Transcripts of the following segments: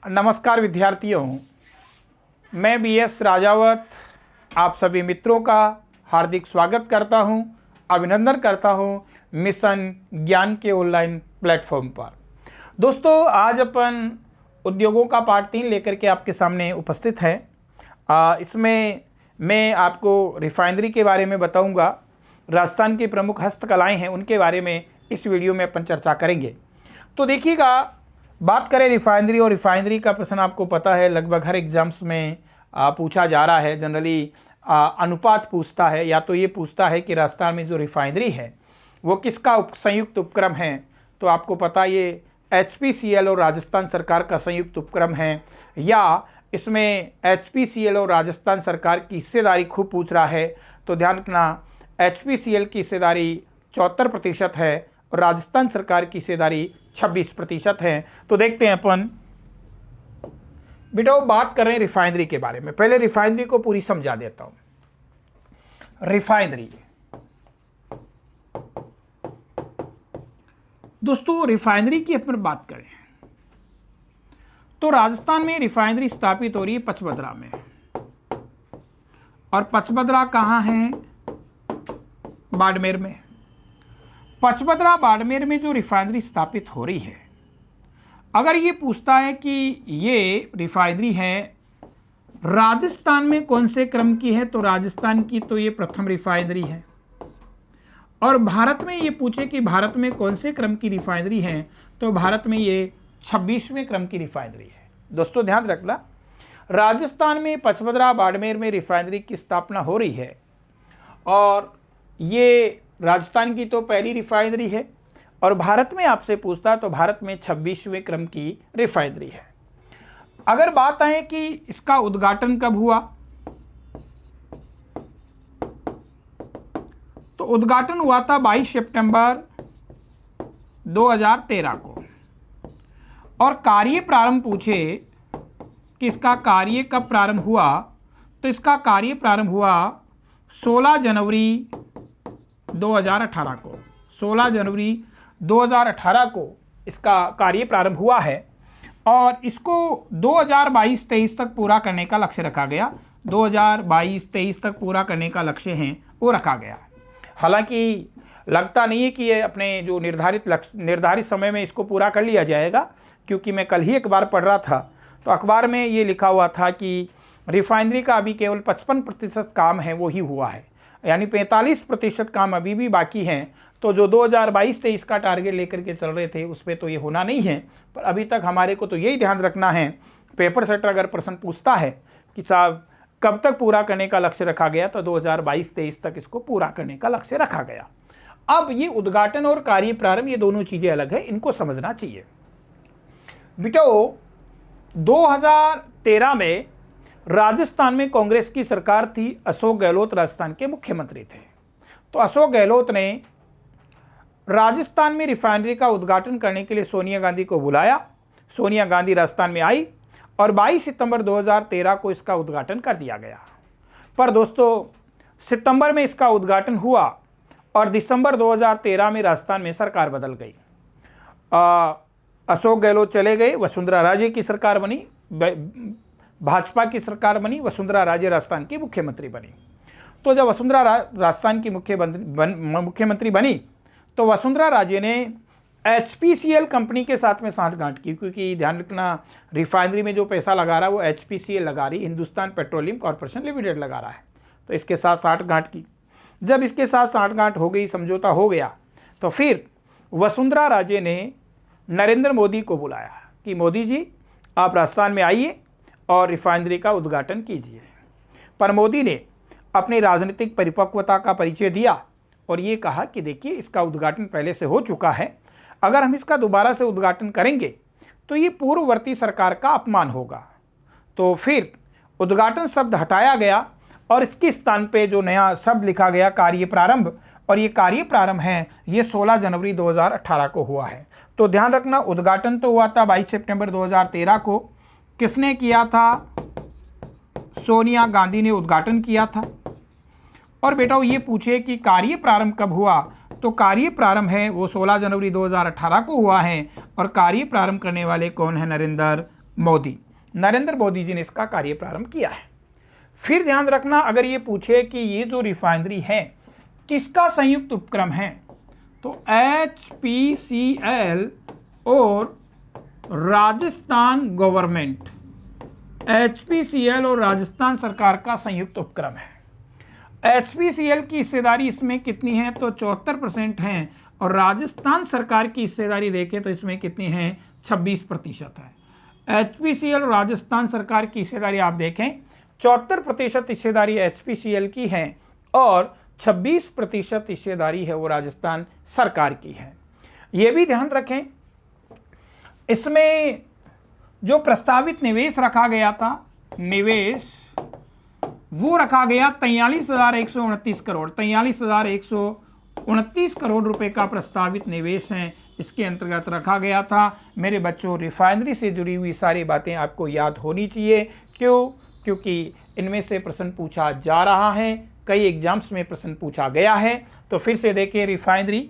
नमस्कार विद्यार्थियों, मैं BS राजावत आप सभी मित्रों का हार्दिक स्वागत करता हूं, अभिनंदन करता हूं मिशन ज्ञान के ऑनलाइन प्लेटफॉर्म पर। दोस्तों, आज अपन उद्योगों का पार्ट 3 लेकर के आपके सामने उपस्थित है। इसमें मैं आपको रिफाइनरी के बारे में बताऊंगा। राजस्थान की प्रमुख हस्तकलाएं हैं, उनके बारे में इस वीडियो में अपन चर्चा करेंगे। तो देखिएगा, बात करें रिफाइनरी, और रिफाइनरी का प्रश्न आपको पता है लगभग हर एग्जाम्स में पूछा जा रहा है। जनरली अनुपात पूछता है, या तो ये पूछता है कि राजस्थान में जो रिफाइनरी है वो किसका संयुक्त उपक्रम है। तो आपको पता ये HPCL और राजस्थान सरकार का संयुक्त उपक्रम है, या इसमें HPCL और राजस्थान सरकार की हिस्सेदारी खूब पूछ रहा है। तो ध्यान रखना, HPCL की हिस्सेदारी 74% है और राजस्थान सरकार की हिस्सेदारी 26% है। तो देखते हैं अपन बेटा, बात कर रहे हैं रिफाइनरी के बारे में। पहले रिफाइनरी को पूरी समझा देता हूं। रिफाइनरी दोस्तों, रिफाइनरी की अपन बात करें तो राजस्थान में रिफाइनरी स्थापित हो रही है पचबदरा में। और पचबदरा कहाँ है? बाड़मेर में। पचबदरा बाड़मेर में जो रिफाइनरी स्थापित हो रही है, अगर ये पूछता है कि ये रिफाइनरी है राजस्थान में कौन से क्रम की है, तो राजस्थान की तो ये प्रथम रिफाइनरी है। और भारत में ये पूछे कि भारत में कौन से क्रम की रिफाइनरी है, तो भारत में ये 26वें क्रम की रिफाइनरी है। दोस्तों ध्यान रखना, राजस्थान में पचबदरा बाड़मेर में रिफाइनरी की स्थापना हो रही है, और ये राजस्थान की तो पहली रिफाइनरी है। और भारत में आपसे पूछता तो भारत में 26वें क्रम की रिफाइनरी है। अगर बात आए कि इसका उद्घाटन कब हुआ, तो उद्घाटन हुआ था 22 सितंबर 2013 को। और कार्य प्रारंभ पूछे कि इसका कार्य कब प्रारंभ हुआ, तो इसका कार्य प्रारंभ हुआ 16 जनवरी 2018 को। 16 जनवरी 2018 को इसका कार्य प्रारंभ हुआ है, और इसको 2022-23 तक पूरा करने का लक्ष्य रखा गया। 2022-23 तक पूरा करने का लक्ष्य है वो रखा गया। हालांकि लगता नहीं है कि ये अपने जो निर्धारित समय में इसको पूरा कर लिया जाएगा, क्योंकि मैं कल ही अखबार पढ़ रहा था, तो अखबार में ये लिखा हुआ था कि रिफाइनरी का अभी केवल 55% काम है वो ही हुआ है, यानी 45% काम अभी भी बाकी हैं। तो जो 2022-23 का टारगेट लेकर के चल रहे थे उस पर तो ये होना नहीं है। पर अभी तक हमारे को तो यही ध्यान रखना है, पेपर सेटर अगर प्रश्न पूछता है कि साहब कब तक पूरा करने का लक्ष्य रखा गया, तो 2022-23 तक इसको पूरा करने का लक्ष्य रखा गया। अब ये उद्घाटन और कार्य प्रारंभ, ये दोनों चीज़ें अलग है, इनको समझना चाहिए। बेटो, 2013 में राजस्थान में कांग्रेस की सरकार थी। अशोक गहलोत राजस्थान के मुख्यमंत्री थे। तो अशोक गहलोत ने राजस्थान में रिफाइनरी का उद्घाटन करने के लिए सोनिया गांधी को बुलाया। सोनिया गांधी राजस्थान में आई और 22 सितंबर 2013 को इसका उद्घाटन कर दिया गया। पर दोस्तों, सितंबर में इसका उद्घाटन हुआ और दिसंबर 2013 में राजस्थान में सरकार बदल गई। अशोक गहलोत चले गए, वसुंधरा राजे की सरकार बनी, भाजपा की सरकार बनी, वसुंधरा राजे राजस्थान की मुख्यमंत्री बनी। तो जब वसुंधरा राजस्थान की मुख्यमंत्री बनी, तो वसुंधरा राजे ने HPCL कंपनी के साथ में साठगांठ की, क्योंकि ध्यान रखना, रिफाइनरी में जो पैसा लगा रहा है वो HPCL लगा रही, हिंदुस्तान पेट्रोलियम कॉर्पोरेशन लिमिटेड लगा रहा है। तो इसके साथ साठगांठ की। जब इसके साथ साठगांठ हो गई, समझौता हो गया, तो फिर वसुंधरा राजे ने नरेंद्र मोदी को बुलाया कि मोदी जी, आप राजस्थान में आइए और रिफाइनरी का उद्घाटन कीजिए। पर मोदी ने अपनी राजनीतिक परिपक्वता का परिचय दिया और ये कहा कि देखिए, इसका उद्घाटन पहले से हो चुका है, अगर हम इसका दोबारा से उद्घाटन करेंगे तो ये पूर्ववर्ती सरकार का अपमान होगा। तो फिर उद्घाटन शब्द हटाया गया और इसके स्थान पे जो नया शब्द लिखा गया, कार्य प्रारंभ, और ये कार्य प्रारंभ है ये 16 जनवरी 2018 को हुआ है। तो ध्यान रखना, उद्घाटन तो हुआ था 22 सितंबर 2013 को। किसने किया था? सोनिया गांधी ने उद्घाटन किया था। और बेटा, ये पूछे कि कार्य प्रारंभ कब हुआ, तो कार्य प्रारंभ है वो 16 जनवरी 2018 को हुआ है। और कार्य प्रारंभ करने वाले कौन है? नरेंद्र मोदी, नरेंद्र मोदी जी ने इसका कार्य प्रारंभ किया है। फिर ध्यान रखना, अगर ये पूछे कि ये जो रिफाइनरी है किसका संयुक्त उपक्रम है, तो HPCL और राजस्थान गवर्नमेंट, HPCL और राजस्थान सरकार का संयुक्त उपक्रम है। HPCL की हिस्सेदारी इसमें कितनी है, तो 74% है, और राजस्थान सरकार की हिस्सेदारी देखें तो इसमें कितनी है, 26% है। HPCL और राजस्थान सरकार की हिस्सेदारी आप देखें 74% हिस्सेदारी HPCL की है और 26% हिस्सेदारी है वो राजस्थान सरकार की है। ये भी ध्यान रखें, इसमें जो प्रस्तावित निवेश रखा गया था, निवेश वो रखा गया 43,129 करोड़, 43,129 करोड़ रुपए का प्रस्तावित निवेश है, इसके अंतर्गत रखा गया था। मेरे बच्चों, रिफाइनरी से जुड़ी हुई सारी बातें आपको याद होनी चाहिए। क्यों? क्योंकि इनमें से प्रश्न पूछा जा रहा है, कई एग्जाम्स में प्रश्न पूछा गया है। तो फिर से देखिए, रिफाइनरी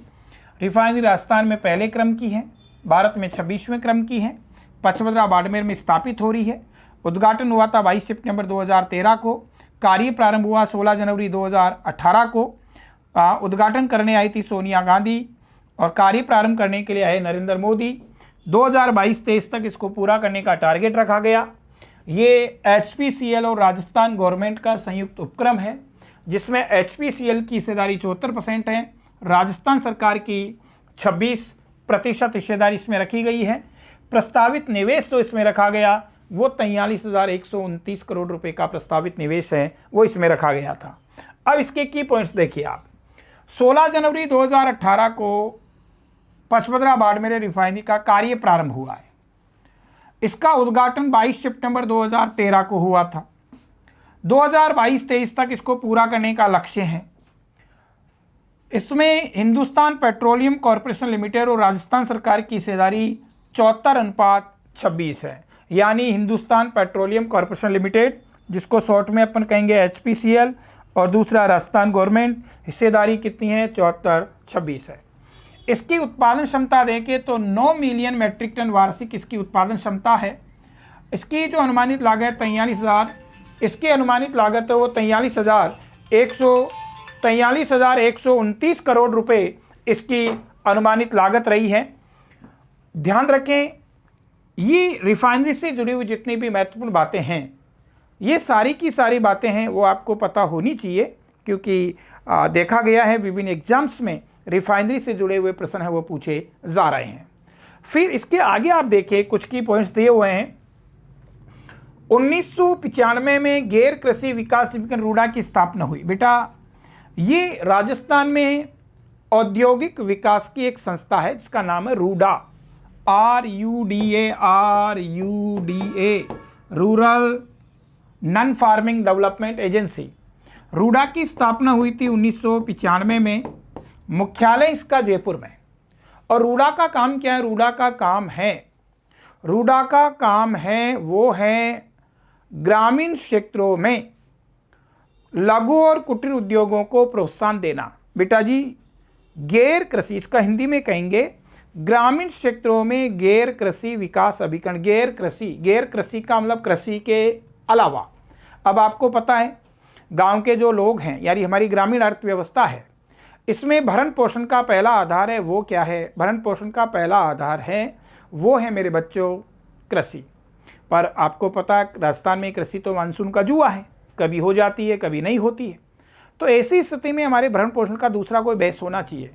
राजस्थान में पहले क्रम की है, भारत में 26वें क्रम की है, पचमढ़ी बाड़मेर में स्थापित हो रही है। उद्घाटन हुआ था 22 सितंबर 2013 को, कार्य प्रारंभ हुआ 16 जनवरी 2018 को। उद्घाटन करने आई थी सोनिया गांधी और कार्य प्रारंभ करने के लिए आए नरेंद्र मोदी। 2022-23 तक इसको पूरा करने का टारगेट रखा गया। ये HPCL और राजस्थान गवर्नमेंट का संयुक्त उपक्रम है, जिसमें HPCL की हिस्सेदारी 74% है, राजस्थान सरकार की 26% हिस्सेदारी इसमें रखी गई है। प्रस्तावित निवेश तो इसमें रखा गया वो 43,129 करोड़ रुपए का प्रस्तावित निवेश है, वो इसमें रखा गया था। अब इसके की पॉइंट्स देखिए आप। 16 जनवरी 2018 को पचमढ़ी बाड़मेर रिफाइनरी का कार्य प्रारंभ हुआ है। इसका उद्घाटन 22 सितंबर 2013 को हुआ था। 2022-23 तक इसको पूरा करने का लक्ष्य है। इसमें हिंदुस्तान पेट्रोलियम कॉरपोरेशन लिमिटेड और राजस्थान सरकार की हिस्सेदारी 74:26 है। यानी हिंदुस्तान पेट्रोलियम कॉरपोरेशन लिमिटेड, जिसको शॉर्ट में अपन कहेंगे HPCL, और दूसरा राजस्थान गवर्नमेंट, हिस्सेदारी कितनी है, 74:26 है। इसकी उत्पादन क्षमता देखें तो 9 मिलियन मेट्रिक टन वार्षिक इसकी उत्पादन क्षमता है। इसकी जो अनुमानित लागत 43,000, इसकी अनुमानित लागत है वो 43,129 करोड़ रुपए इसकी अनुमानित लागत रही है। ध्यान रखें, ये रिफाइनरी से जुड़ी हुई जितनी भी महत्वपूर्ण बातें हैं, ये सारी की सारी बातें हैं वो आपको पता होनी चाहिए, क्योंकि देखा गया है विभिन्न एग्जाम्स में रिफाइनरी से जुड़े हुए प्रश्न हैं वो पूछे जा रहे हैं। फिर इसके आगे आप देखिए, कुछ की पॉइंट्स दिए हुए हैं। 1995 में गैर कृषि विकास निगम रूडा की स्थापना हुई। बेटा, ये राजस्थान में औद्योगिक विकास की एक संस्था है जिसका नाम है RUDA, RUDA, rural non farming development agency. RUDA की स्थापना हुई थी 1995 में। मुख्यालय इसका जयपुर में। और रूडा का काम क्या है? रूडा का काम है वो है ग्रामीण क्षेत्रों में लघु और कुटीर उद्योगों को प्रोत्साहन देना। बेटा जी, गैर कृषि, इसका हिंदी में कहेंगे ग्रामीण क्षेत्रों में गैर कृषि विकास अभिकरण। गैर कृषि का मतलब कृषि के अलावा। अब आपको पता है, गांव के जो लोग हैं, यानी हमारी ग्रामीण अर्थव्यवस्था है, इसमें भरण पोषण का पहला आधार है वो क्या है? भरण पोषण का पहला आधार है वो है मेरे बच्चों कृषि। पर आपको पता है राजस्थान में कृषि तो मानसून का जुआ है, कभी हो जाती है कभी नहीं होती है। तो ऐसी स्थिति में हमारे भरण पोषण का दूसरा कोई बेस होना चाहिए,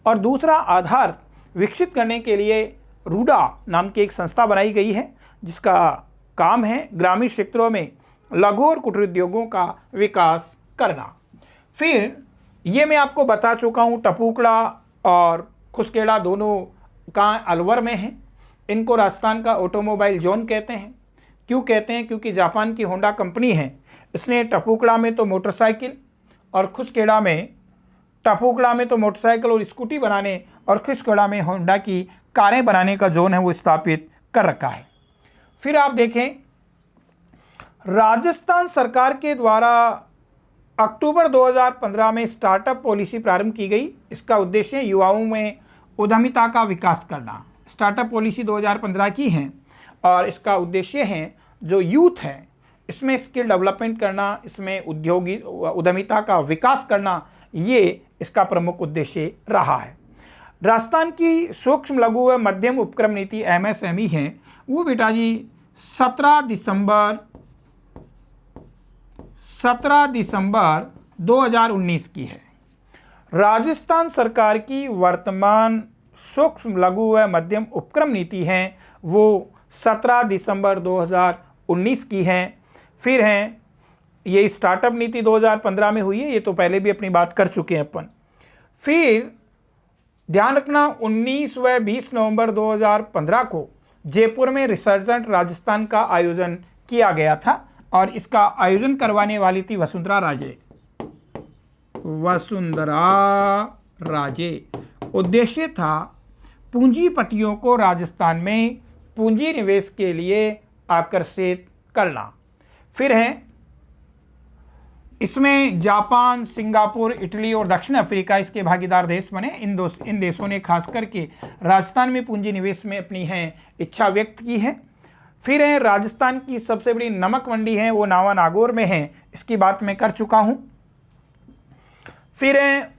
और दूसरा आधार विकसित करने के लिए रूडा नाम की एक संस्था बनाई गई है, जिसका काम है ग्रामीण क्षेत्रों में लघु और कुटीर उद्योगों का विकास करना। फिर ये मैं आपको बता चुका हूँ, टपुकड़ा और खुसखेड़ा दोनों का अलवर में है। इनको राजस्थान का ऑटोमोबाइल जोन कहते हैं। क्यों कहते हैं? क्योंकि जापान की होंडा कंपनी है, इसने टपुकड़ा में तो मोटरसाइकिल और खुसखेड़ा में, टपुकड़ा में तो मोटरसाइकिल और स्कूटी बनाने और खुसखेड़ा में होंडा की कारें बनाने का जोन है वो स्थापित कर रखा है। फिर आप देखें, राजस्थान सरकार के द्वारा अक्टूबर 2015 में स्टार्टअप पॉलिसी प्रारंभ की गई। इसका उद्देश्य युवाओं में उद्यमिता का विकास करना। स्टार्टअप पॉलिसी 2015 की है और इसका उद्देश्य है जो यूथ है इसमें स्किल डेवलपमेंट करना, इसमें उद्यमिता का विकास करना, ये इसका प्रमुख उद्देश्य रहा है। राजस्थान की सूक्ष्म लघु व मध्यम उपक्रम नीति MSME है वो बेटा जी 17 दिसंबर 2019 की है। राजस्थान सरकार की वर्तमान सूक्ष्म लघु व मध्यम उपक्रम नीति है वो 17 दिसंबर 2019 की है। फिर हैं ये स्टार्टअप नीति 2015 में हुई है, ये तो पहले भी अपनी बात कर चुके हैं अपन। फिर ध्यान रखना 19 व 20 नवंबर 2015 को जयपुर में रिसर्जेंट राजस्थान का आयोजन किया गया था और इसका आयोजन करवाने वाली थी वसुंधरा राजे। उद्देश्य था पूंजीपतियों को राजस्थान में पूंजी निवेश के लिए आकर्षित करना। फिर है इसमें जापान, सिंगापुर, इटली और दक्षिण अफ्रीका इसके भागीदार देश बने। इन देशों ने खास करके राजस्थान में पूंजी निवेश में अपनी इच्छा व्यक्त की है। फिर है राजस्थान की सबसे बड़ी नमक मंडी है वो नावा नागौर में है, इसकी बात मैं कर चुका हूँ। फिर है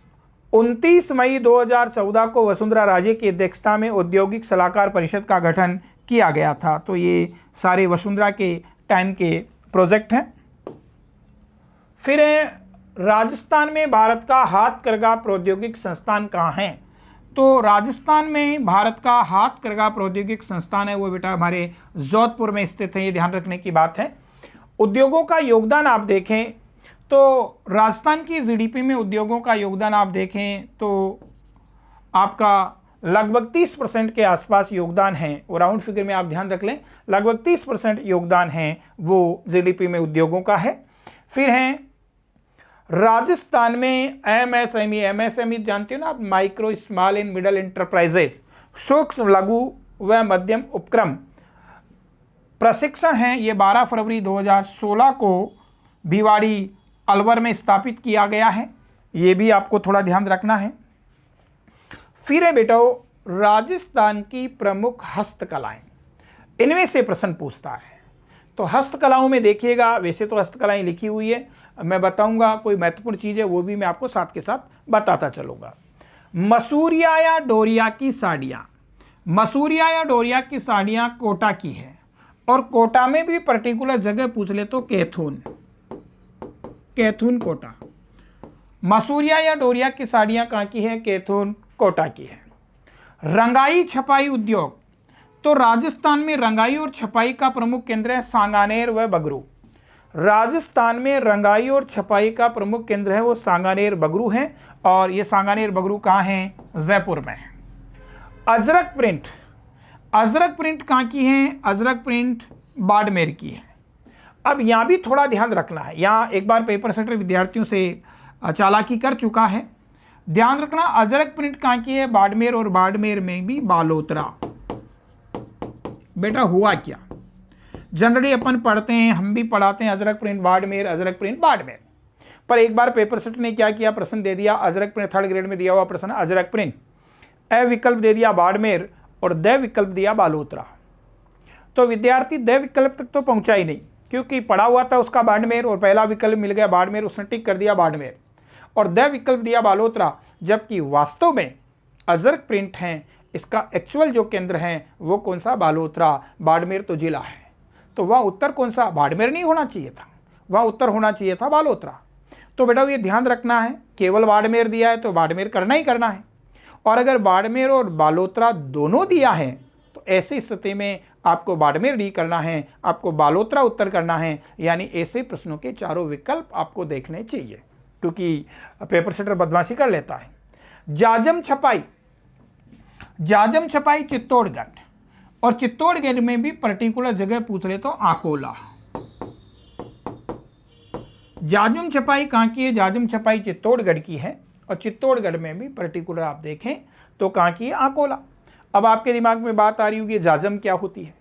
29 मई 2014 को वसुंधरा राजे की अध्यक्षता में औद्योगिक सलाहकार परिषद का गठन किया गया था। तो ये सारे वसुंधरा के टाइम के प्रोजेक्ट हैं। फिर है राजस्थान में भारत का हाथकरघा प्रौद्योगिक संस्थान कहाँ है? तो राजस्थान में भारत का हाथकरघा प्रौद्योगिक संस्थान है वो बेटा हमारे जोधपुर में स्थित है, ये ध्यान रखने की बात है। उद्योगों का योगदान आप देखें तो राजस्थान की जीडीपी में उद्योगों का योगदान आप देखें तो आपका लगभग 30% के आसपास योगदान है। और राउंड फिगर में आप ध्यान रख लें, लगभग 30% योगदान है वो जीडीपी में उद्योगों का है। फिर हैं राजस्थान में MSME जानते हो ना आप, micro small and middle enterprises, सूक्ष्म लघु व मध्यम उपक्रम प्रशिक्षण है। ये 12 फरवरी 2016 को भिवाड़ी अलवर में स्थापित किया गया है, ये भी आपको थोड़ा ध्यान रखना है। फिर है बेटा राजस्थान की प्रमुख हस्तकलाएं, इनमें से प्रश्न पूछता है। तो हस्तकलाओं में देखिएगा, वैसे तो हस्तकलाएं लिखी हुई है, मैं बताऊंगा कोई महत्वपूर्ण चीज़ है वो भी मैं आपको साथ के साथ बताता चलूँगा। मसूरिया या डोरिया की साड़ियाँ, मसूरिया या डोरिया की साड़ियाँ कोटा की है और कोटा में भी पर्टिकुलर जगह पूछ ले तो कैथून कोटा। मसूरिया या डोरिया की साड़ियाँ कहाँ की है? कैथून कोटा की है। रंगाई छपाई उद्योग, तो राजस्थान में रंगाई और छपाई का प्रमुख केंद्र है सांगानेर व बगरू। राजस्थान में रंगाई और छपाई का प्रमुख केंद्र है वो सांगानेर बगरू है और ये सांगानेर बगरू कहाँ है? जयपुर में है। अजरक प्रिंट, अजरक प्रिंट कहाँ की है? अजरक प्रिंट बाड़मेर की है। अब यहाँ भी थोड़ा ध्यान रखना है, यहाँ एक बार पेपर सेटर विद्यार्थियों से चालाकी कर चुका है, ध्यान रखना। अजरक प्रिंट कहाँ की है? बाड़मेर, और बाड़मेर में भी बालोतरा। बेटा हुआ क्या, जनरली अपन पढ़ते हैं, हम भी पढ़ाते हैं अजरक प्रिंट बाड़मेर, अजरक प्रिंट बाड़मेर, पर एक बार पेपर सेट ने क्या किया, प्रश्न दे दिया अजरक प्रिंट, थर्ड ग्रेड में दिया हुआ प्रश्न अजरक प्रिंट, ए विकल्प दे दिया बाड़मेर और द विकल्प दिया बालोतरा। तो विद्यार्थी द विकल्प तक तो पहुंचा ही नहीं, क्योंकि पढ़ा हुआ था उसका बाड़मेर और पहला विकल्प मिल गया बाड़मेर, उसने टिक कर दिया बाड़मेर और द विकल्प दिया बालोतरा, जबकि वास्तव में अजरक प्रिंट है, इसका एक्चुअल जो केंद्र है वो कौन सा? बालोतरा। बाड़मेर तो जिला है, तो वह उत्तर कौन सा? बाड़मेर नहीं होना चाहिए था, वह उत्तर होना चाहिए था बालोतरा। तो बेटा ये ध्यान रखना है, केवल बाड़मेर दिया है तो बाड़मेर करना ही करना है, और अगर बाड़मेर और बालोतरा दोनों दिया है तो ऐसी स्थिति में आपको बाड़मेर डी करना है, आपको बालोतरा उत्तर करना है। यानी ऐसे प्रश्नों के चारों विकल्प आपको देखने चाहिए, क्योंकि पेपर सेटर बदमाशी कर लेता है। जाजम छपाई, जाजम छपाई चित्तौड़गढ़, और चित्तौड़गढ़ में भी पर्टिकुलर जगह पूछ ले तो आकोला। जाजम छपाई कहाँ की है? जाजम छपाई चित्तौड़गढ़ की है और चित्तौड़गढ़ में भी पर्टिकुलर आप देखें तो कहाँ की है? आकोला। अब आपके दिमाग में बात आ रही होगी जाजम क्या होती है?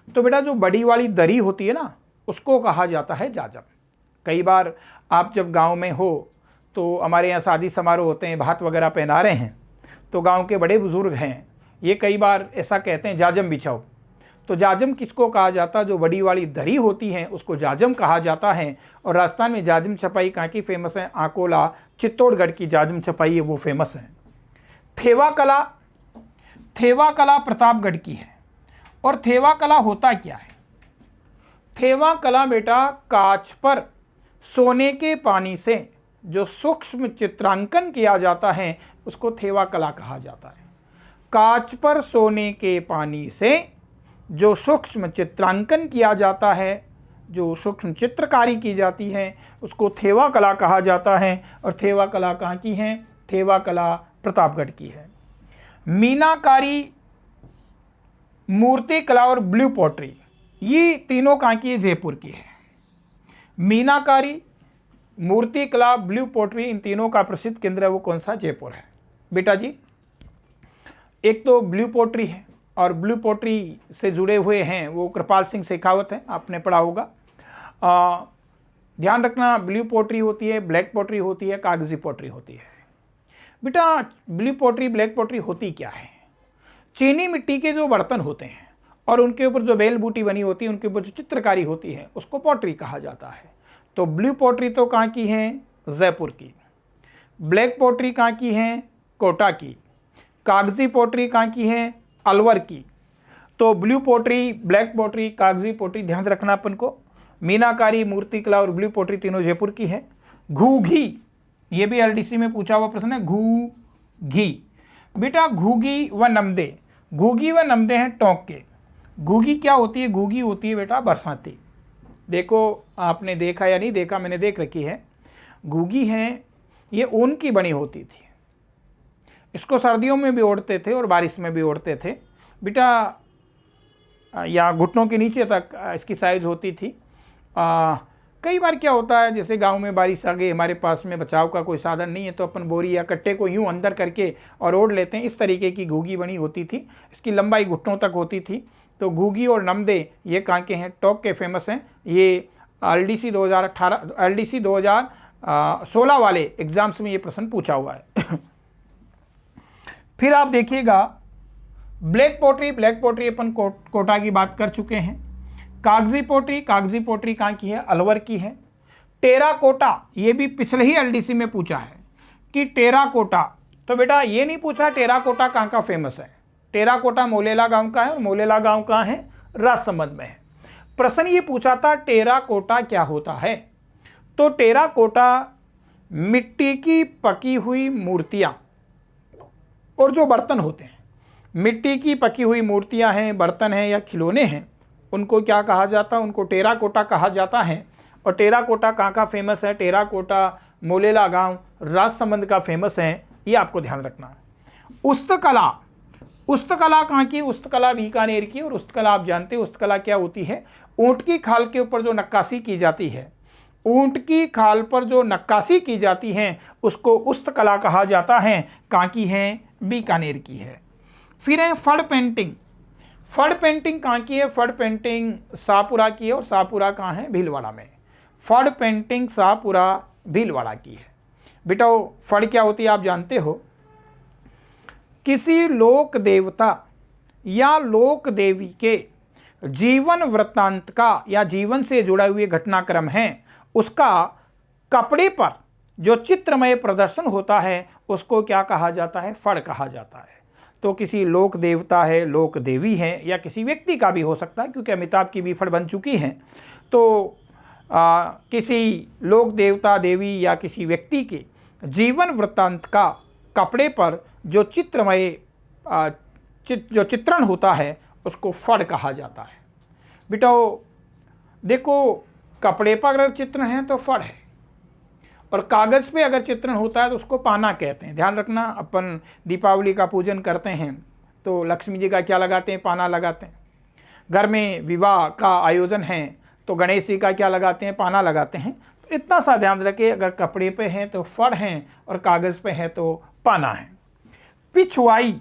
तो बेटा जो बड़ी वाली दरी होती है ना, उसको कहा जाता है जाजम। कई बार आप जब गांव में हो तो हमारे यहाँ शादी समारोह होते हैं, भात वगैरह पहना रहे हैं, तो गांव के बड़े बुजुर्ग हैं, ये कई बार ऐसा कहते हैं जाजम बिछाओ। तो जाजम किसको कहा जाता है? जो बड़ी वाली दरी होती है उसको जाजम कहा जाता है। और राजस्थान में जाजम छपाई कहाँ की फेमस है? आकोला चित्तौड़गढ़ की जाजम छपाई है वो फेमस है। थेवा कला, थेवा कला प्रतापगढ़ की है। और थेवा कला होता क्या है? थेवा कला बेटा कांच पर सोने के पानी से जो सूक्ष्म चित्रांकन किया जाता है उसको थेवा कला कहा जाता है। कांच पर सोने के पानी से जो सूक्ष्म चित्रांकन किया जाता है, जो सूक्ष्म चित्रकारी की जाती है उसको थेवा कला कहा जाता है। और थेवा कला कहाँ की है? थेवा कला प्रतापगढ़ की है। मीनाकारी, मूर्ति कला और ब्लू पॉटरी, ये तीनों कहाँ की है? जयपुर की है। मीनाकारी, मूर्ति कला, ब्लू पॉटरी, इन तीनों का प्रसिद्ध केंद्र है वो कौन सा? जयपुर है। बेटा जी एक तो ब्लू पॉटरी है और ब्लू पॉटरी से जुड़े हुए हैं वो कृपाल सिंह शेखावत हैं, आपने पढ़ा होगा। ध्यान रखना, ब्लू पॉटरी होती है, ब्लैक पॉटरी होती है, कागजी पॉटरी होती है। बेटा ब्लू पॉटरी, ब्लैक पॉटरी होती क्या है? चीनी मिट्टी के जो बर्तन होते हैं और उनके ऊपर जो बेल बूटी बनी होती है, उनके ऊपर जो चित्रकारी होती है उसको पॉटरी कहा जाता है। तो ब्लू पॉटरी तो कहाँ की है? जयपुर की। ब्लैक पॉटरी कहाँ की है? कोटा की। कागजी पॉटरी कहाँ की है? अलवर की। तो ब्लू पॉटरी, ब्लैक पॉटरी, कागजी पॉटरी ध्यान रखना अपन को। मीनाकारी, मूर्तिकला और ब्लू पॉटरी तीनों जयपुर की है। घूघी, ये भी एलडीसी में पूछा हुआ प्रश्न है। घूघी बेटा घूघी व नमदे, घूघी व नमदे हैं टोंक के। घूघी क्या होती है? घूघी होती है बेटा बरसाती। देखो आपने देखा या नहीं देखा, मैंने देख रखी है। घूघी है ये ऊन की बनी होती थी। इसको सर्दियों में भी ओढ़ते थे और बारिश में भी ओढ़ते थे बेटा। या घुटनों के नीचे तक इसकी साइज़ होती थी। कई बार क्या होता है, जैसे गांव में बारिश आ गई, हमारे पास में बचाव का कोई साधन नहीं है तो अपन बोरी या कट्टे को यूं अंदर करके और ओढ़ लेते हैं। इस तरीके की घूघी बनी होती थी, इसकी लंबाई घुटनों तक होती थी। तो घूघी और नमदे ये कहाँ के हैं? टोंक के फेमस हैं। ये एलडीसी 2016 वाले एग्जाम्स में ये प्रश्न पूछा हुआ है। फिर आप देखिएगा ब्लैक पॉटरी, ब्लैक पॉटरी अपन कोटा की बात कर चुके हैं। कागजी पॉटरी, कागजी पॉटरी कहाँ की है? अलवर की है। टेराकोटा, ये भी पिछले ही एलडीसी में पूछा है कि टेराकोटा, तो बेटा ये नहीं पूछा टेराकोटा कहाँ का फेमस है। टेराकोटा मोलेला गांव का है और मोलेला गांव कहाँ है? राजसमंद में है। प्रश्न ये पूछा था टेराकोटा क्या होता है? तो टेराकोटा मिट्टी की पकी हुई मूर्तियां और जो बर्तन होते हैं, मिट्टी की पकी हुई मूर्तियां हैं, बर्तन हैं या खिलौने हैं, उनको क्या कहा जाता है? उनको टेराकोटा कहा जाता है। और टेराकोटा कहाँ का फेमस है? टेराकोटा मोलेला गांव राजसमंद का फेमस है, ये आपको ध्यान रखना है। उस्तकला, उस्तकला कहाँ की? उस्तकला बीकानेर की। और उस्तकला आप जानते हैं उस्तकला क्या होती है? ऊँट की खाल के ऊपर जो नक्काशी की जाती है, ऊँट की खाल पर जो नक्काशी की जाती है उसको उस्तकला कहा जाता है। कहाँ की है? बीकानेर की है। फिर है फड़ पेंटिंग। फड़ पेंटिंग कहाँ की है? फड़ पेंटिंग शाहपुरा की है। और शाहपुरा कहाँ है? भीलवाड़ा में। फड़ पेंटिंग शाहपुरा भीलवाड़ा की है। बेटा फड़ क्या होती है आप जानते हो? किसी लोक देवता या लोक देवी के जीवन वृत्तांत का या जीवन से जुड़ा हुए घटनाक्रम है, उसका कपड़े पर जो चित्रमय प्रदर्शन होता है उसको क्या कहा जाता है? फड़ कहा जाता है। तो किसी लोक देवता है, लोक देवी है, या किसी व्यक्ति का भी हो सकता है क्योंकि अमिताभ की भी फड़ बन चुकी हैं। तो किसी लोक देवता, देवी या किसी व्यक्ति के जीवन वृत्तांत का कपड़े पर जो चित्रमय जो चित्रण होता है उसको फड़ कहा जाता है। बेटा देखो कपड़े पर अगर चित्रण है तो फड़ है, और कागज़ पे अगर चित्रण होता है तो उसको पाना कहते हैं। ध्यान रखना, अपन दीपावली का पूजन करते हैं तो लक्ष्मी जी का क्या लगाते हैं? पाना लगाते हैं। घर में विवाह का आयोजन है तो गणेश जी का क्या लगाते हैं? पाना लगाते हैं। तो इतना सा ध्यान रखें, अगर कपड़े पे हैं तो फड़ हैं और कागज़ पे है तो पाना है। पिछवाई,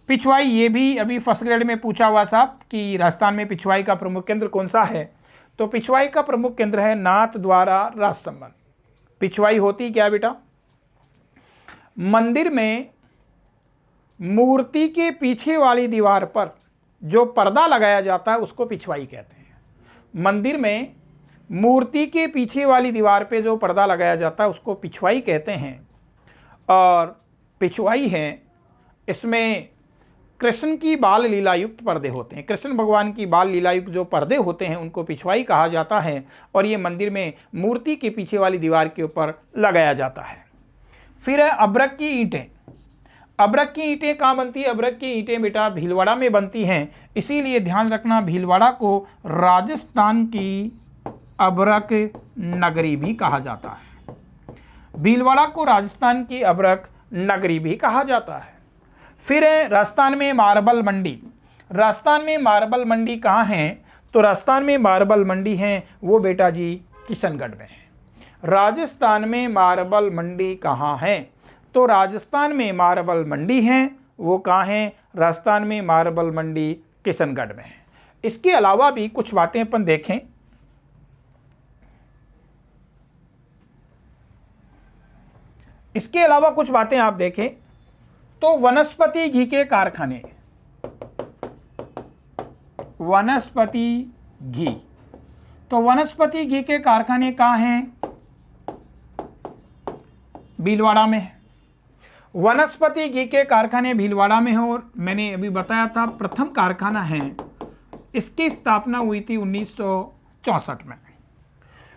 पिछवाई ये भी अभी फर्स्ट ग्रेड में पूछा हुआ साहब कि राजस्थान में पिछवाई का प्रमुख केंद्र कौन सा है? तो पिछवाई का प्रमुख केंद्र है नाथद्वारा राजसमंद। पिछवाई होती क्या बेटा? मंदिर में मूर्ति के पीछे वाली दीवार पर जो पर्दा लगाया जाता है उसको पिछवाई कहते हैं। मंदिर में मूर्ति के पीछे वाली दीवार पे जो पर्दा लगाया जाता है उसको पिछवाई कहते हैं। और पिछवाई है, इसमें कृष्ण की बाल लीलायुक्त पर्दे होते हैं। कृष्ण भगवान की बाल लीलायुक्त जो पर्दे होते हैं उनको पिछवाई कहा जाता है, और ये मंदिर में मूर्ति के पीछे वाली दीवार के ऊपर लगाया जाता है। फिर है अब्रक की ईंटें। अब्रक की ईंटें कहाँ बनती है? अब्रक की ईंटें बेटा भीलवाड़ा में बनती हैं, इसीलिए ध्यान रखना भीलवाड़ा को राजस्थान की अब्रक नगरी भी कहा जाता है। भीलवाड़ा को राजस्थान की अब्रक नगरी भी कहा जाता है। फिर है राजस्थान में मार्बल मंडी। राजस्थान में मार्बल मंडी कहाँ है? तो राजस्थान में मार्बल मंडी है वो बेटा जी किशनगढ़ में है। राजस्थान में मार्बल मंडी कहाँ है? तो राजस्थान में मार्बल मंडी है वो कहाँ है? राजस्थान में मार्बल मंडी किशनगढ़ में है। इसके अलावा भी कुछ बातें अपन देखें। इसके अलावा कुछ बातें आप देखें तो वनस्पति घी के कारखाने, वनस्पति घी, तो वनस्पति घी के कारखाने कहाँ हैं? भीलवाड़ा में है। वनस्पति घी के कारखाने भीलवाड़ा में है, और मैंने अभी बताया था प्रथम कारखाना है, इसकी स्थापना हुई थी 1964 में।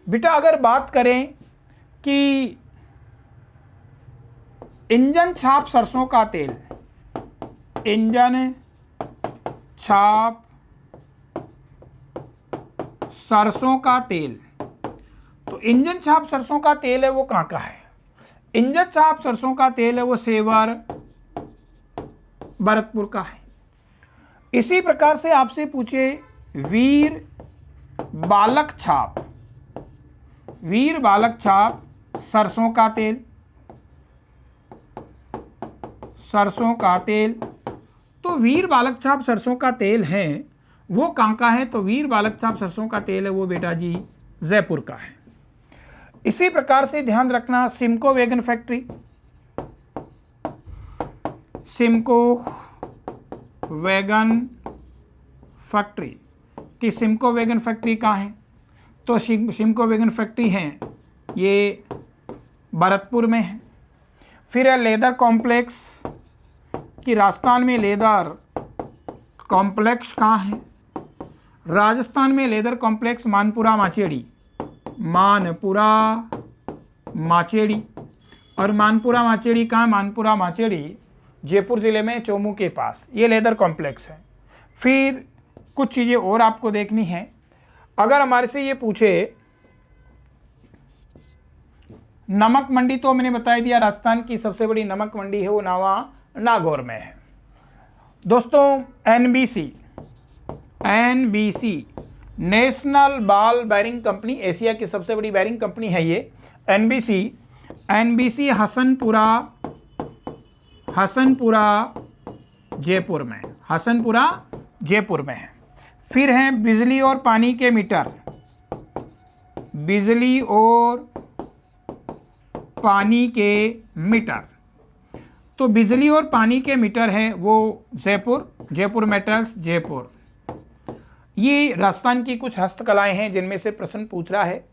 बेटा अगर बात करें कि इंजन छाप सरसों का तेल, इंजन छाप सरसों का तेल, तो इंजन छाप सरसों का तेल है वो कहाँ का है? इंजन छाप सरसों का तेल है वो सेवर भरतपुर का है। इसी प्रकार से आपसे पूछे वीर बालक छाप, वीर बालक छाप सरसों का तेल, सरसों का तेल, तो वीर बालक छाप सरसों का तेल है वो कहाँ का है? तो वीर बालक छाप सरसों का तेल है वो बेटा जी जयपुर का है। इसी प्रकार से ध्यान रखना Simco wagon factory, Simco wagon factory की सिमको वैगन फैक्ट्री कहाँ है? तो सिमको वैगन फैक्ट्री है ये भरतपुर में है। फिर है लेदर कॉम्प्लेक्स कि राजस्थान में लेदर कॉम्प्लेक्स कहाँ है? राजस्थान में लेदर कॉम्प्लेक्स मानपुरा माचेड़ी, मानपुरा माचेड़ी, और मानपुरा माचेड़ी कहाँ? मानपुरा माचेड़ी जयपुर ज़िले में चोमू के पास, ये लेदर कॉम्प्लेक्स है। फिर कुछ चीज़ें और आपको देखनी है। अगर हमारे से ये पूछे नमक मंडी, तो मैंने बता दिया राजस्थान की सबसे बड़ी नमक मंडी है वो नागौर में है। दोस्तों NBC national ball bearing company, Asia की सबसे बड़ी बेयरिंग कंपनी है ये एनबीसी हसनपुरा जयपुर में, हसनपुरा जयपुर में है। फिर है बिजली और पानी के मीटर, बिजली और पानी के मीटर, तो बिजली और पानी के मीटर है वो जयपुर मेटल्स जयपुर। ये राजस्थान की कुछ हस्तकलाएं हैं जिनमें से प्रश्न पूछ रहा है,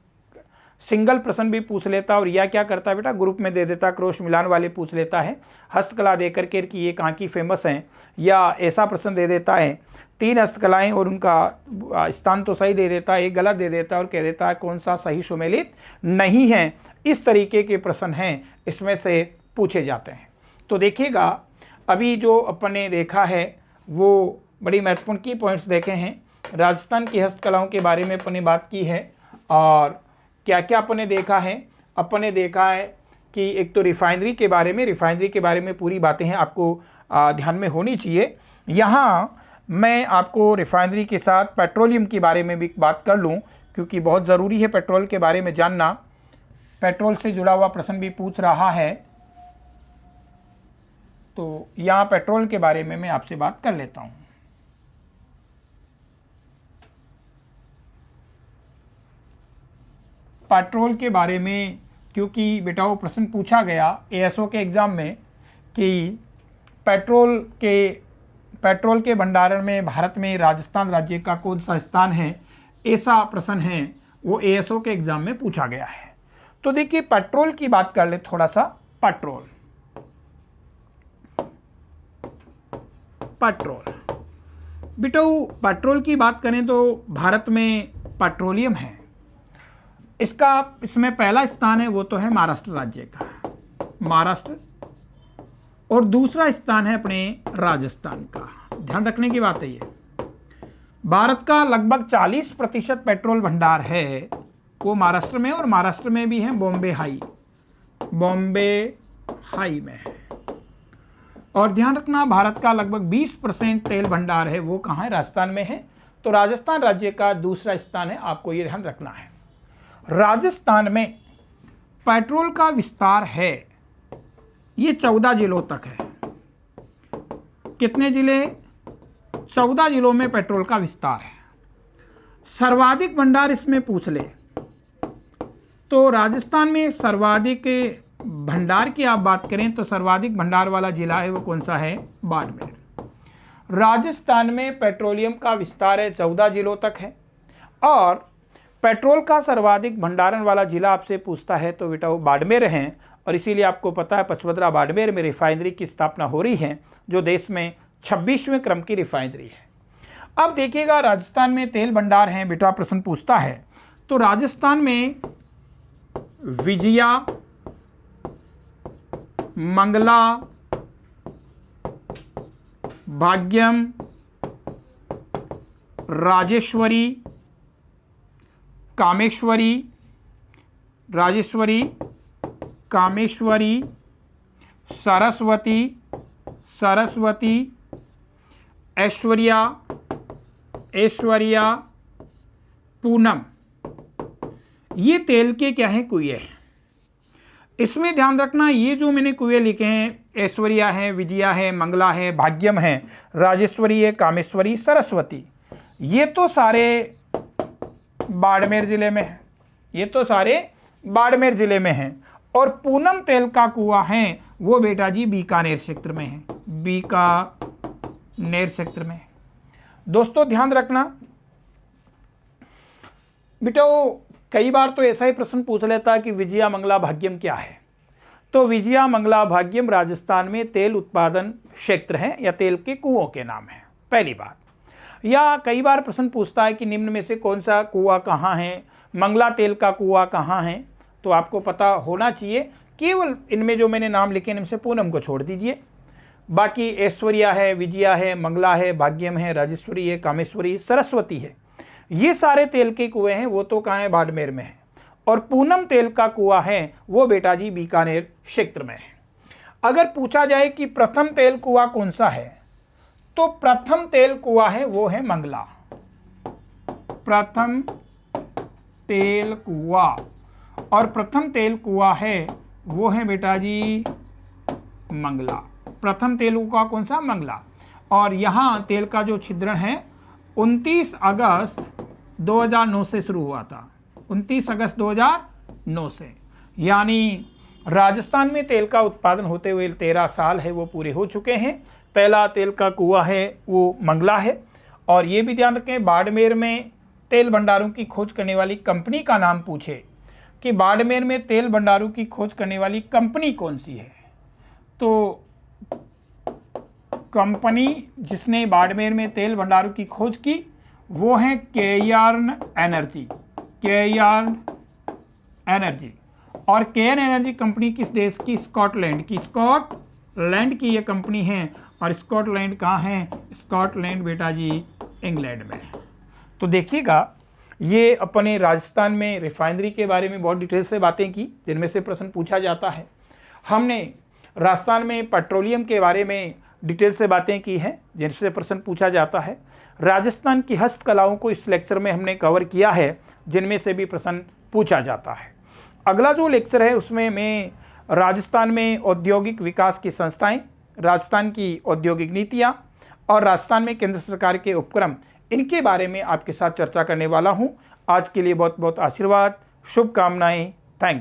सिंगल प्रश्न भी पूछ लेता और या क्या करता है बेटा ग्रुप में दे देता, क्रॉस मिलान वाले पूछ लेता है, हस्तकला दे करके कि ये कहाँ की फेमस हैं, या ऐसा प्रश्न दे देता है 3 हस्तकलाएं और उनका स्थान तो सही दे देता है, एक गलत दे देता है और कह देता है कौन सा सही सुमेलित नहीं है। इस तरीके के प्रश्न हैं इसमें से पूछे जाते हैं। तो देखिएगा अभी जो अपन ने देखा है वो बड़ी महत्वपूर्ण की पॉइंट्स देखे हैं। राजस्थान की हस्तकलाओं के बारे में अपन ने बात की है, और क्या क्या अपन ने देखा है? अपन ने देखा है कि एक तो रिफाइनरी के बारे में पूरी बातें हैं, आपको ध्यान में होनी चाहिए। यहाँ मैं आपको रिफाइनरी के साथ पेट्रोलियम के बारे में भी बात कर लूँ, क्योंकि बहुत ज़रूरी है पेट्रोल के बारे में जानना। पेट्रोल से जुड़ा हुआ प्रश्न भी पूछ रहा है, तो यहाँ पेट्रोल के बारे में मैं आपसे बात कर लेता हूँ। पेट्रोल के बारे में, क्योंकि बेटा वो प्रश्न पूछा गया एएसओ के एग्ज़ाम में कि पेट्रोल के पेट्रोल के भंडारण में भारत में राजस्थान राज्य का कौन सा स्थान है, ऐसा प्रश्न है वो एएसओ के एग्जाम में पूछा गया है। तो देखिए पेट्रोल की बात कर ले थोड़ा सा। पेट्रोल बेटो पेट्रोल की बात करें तो भारत में पेट्रोलियम है, इसमें पहला स्थान है वो तो है महाराष्ट्र राज्य का, महाराष्ट्र, और दूसरा स्थान है अपने राजस्थान का। ध्यान रखने की बात है ये, भारत का लगभग 40% पेट्रोल भंडार है वो महाराष्ट्र में, और महाराष्ट्र में भी है बॉम्बे हाई में है। और ध्यान रखना भारत का लगभग 20% तेल भंडार है वो कहाँ है, राजस्थान में है। तो राजस्थान राज्य का दूसरा स्थान है, आपको ये ध्यान रखना है। राजस्थान में पेट्रोल का विस्तार है ये 14 जिलों तक है। कितने जिले? 14 जिलों में पेट्रोल का विस्तार है। सर्वाधिक भंडार इसमें पूछ ले तो राजस्थान में सर्वाधिक भंडार की आप बात करें तो सर्वाधिक भंडार वाला जिला है वो कौन सा है, बाड़मेर। राजस्थान में पेट्रोलियम का विस्तार है 14 जिलों तक है, और पेट्रोल का सर्वाधिक भंडारण वाला जिला आपसे पूछता है तो बेटा वो बाड़मेर हैं। और इसीलिए आपको पता है पचवदरा बाड़मेर में रिफाइनरी की स्थापना हो रही है जो देश में 26वें क्रम की रिफाइनरी है। अब देखिएगा राजस्थान में तेल भंडार हैं बेटा, प्रश्न पूछता है तो राजस्थान में विजया, मंगला, भाग्यम, राजेश्वरी, कामेश्वरी, सरस्वती, ऐश्वर्या, पूनम, ये तेल के क्या है, कुएं हैं। इसमें ध्यान रखना ये जो मैंने कुएं लिखे हैं, ऐश्वर्या है, विजया है, मंगला है, भाग्यम है, राजेश्वरी है, कामेश्वरी, सरस्वती, ये तो सारे बाड़मेर जिले में है, ये तो सारे बाड़मेर जिले में हैं। और पूनम तेल का कुआं है वो बेटा जी बीकानेर क्षेत्र में है, बीकानेर क्षेत्र में। दोस्तों ध्यान रखना बेटा, कई बार तो ऐसा ही प्रश्न पूछ लेता है कि विजया, मंगला, भाग्यम क्या है। तो विजया, मंगला, भाग्यम राजस्थान में तेल उत्पादन क्षेत्र हैं या तेल के कुओं के नाम है, पहली बात। या कई बार प्रश्न पूछता है कि निम्न में से कौन सा कुआं कहाँ है, मंगला तेल का कुआं कहाँ है। तो आपको पता होना चाहिए, केवल इनमें जो मैंने नाम लिखे इनमें से पूनम को छोड़ दीजिए, बाकी ऐश्वर्या है, विजया है, मंगला है, भाग्यम है, राजेश्वरी है, कामेश्वरी, सरस्वती है, ये सारे तेल के कुएं हैं वो तो कहाँ है, बाड़मेर में है। और पूनम तेल का कुआं है वो बेटा जी बीकानेर क्षेत्र में है। अगर पूछा जाए कि प्रथम तेल कुआं कौन सा है तो प्रथम तेल कुआं है वो है मंगला, प्रथम तेल कुआं। और प्रथम तेल कुआं है वो है बेटा जी मंगला, प्रथम तेल कुआं कौन सा, मंगला। और यहाँ तेल का जो छिद्रण है 29 अगस्त 2009 से शुरू हुआ था, 29 अगस्त 2009 से, यानी राजस्थान में तेल का उत्पादन होते हुए 13 साल है वो पूरे हो चुके हैं। पहला तेल का कुआं है वो मंगला है। और ये भी ध्यान रखें, बाड़मेर में तेल भंडारों की खोज करने वाली कंपनी का नाम पूछे कि बाड़मेर में तेल भंडारों की खोज करने वाली कंपनी कौन सी है, तो कंपनी जिसने बाड़मेर में तेल भंडारों की खोज की वो है केयार्न एनर्जी। और केयार्न एनर्जी कंपनी किस देश की, स्कॉटलैंड की ये कंपनी है। और स्कॉटलैंड कहाँ है, स्कॉटलैंड बेटा जी इंग्लैंड में। तो देखिएगा ये अपने राजस्थान में रिफाइनरी के बारे में बहुत डिटेल से बातें की जिनमें से प्रश्न पूछा जाता है। हमने राजस्थान में पेट्रोलियम के बारे में डिटेल से बातें की हैं जिनसे प्रश्न पूछा जाता है। राजस्थान की हस्तकलाओं को इस लेक्चर में हमने कवर किया है जिनमें से भी प्रश्न पूछा जाता है। अगला जो लेक्चर है उसमें मैं राजस्थान में औद्योगिक विकास की संस्थाएं, राजस्थान की औद्योगिक नीतियां और राजस्थान में केंद्र सरकार के उपक्रम, इनके बारे में आपके साथ चर्चा करने वाला हूं। आज के लिए बहुत बहुत आशीर्वाद, शुभकामनाएं, थैंक्स।